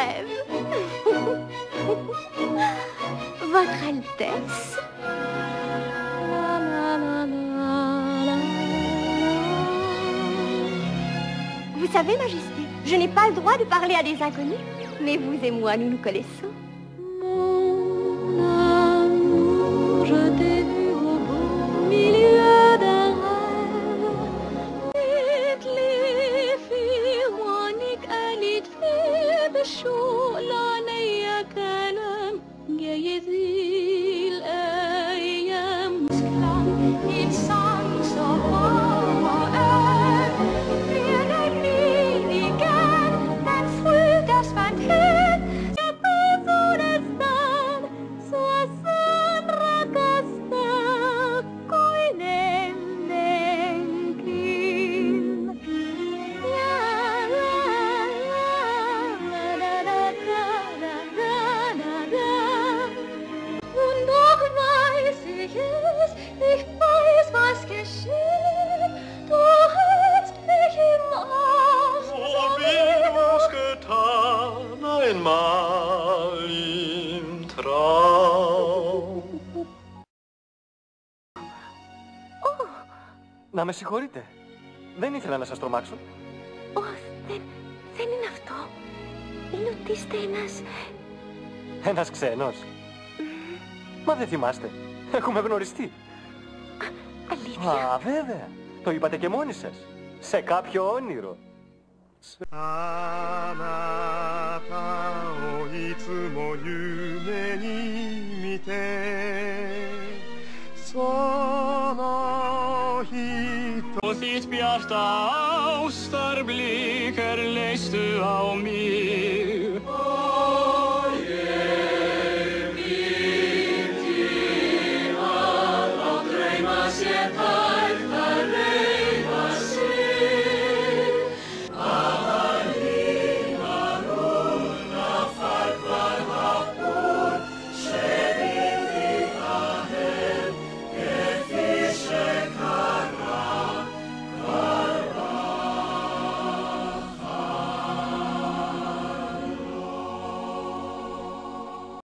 rêve. Votre Altesse. Vous savez, Majesté, je n'ai pas le droit de parler à des inconnus, mais vous et moi, nous nous connaissons. Mon amour, je t'ai vu au beau milieu d'un rêve. Dit في وانك قالت في بالشوق لعنيا كلام جاي يزيل أيام klang in sang så varm einmal im Traum. Να με συγχωρείτε. Δεν ήθελα να σας τρομάξω. Δεν είναι αυτό. Είναι ότι είστε Ένας ξένος. Μα δεν θυμάστε. Έχουμε γνωριστεί. Αλήθεια? Α, βέβαια. Το είπατε και μόνοι σας. Σε κάποιο όνειρο. あなたをいつも夢に見てその人 Och ditt bjarta austarblickar läste av mig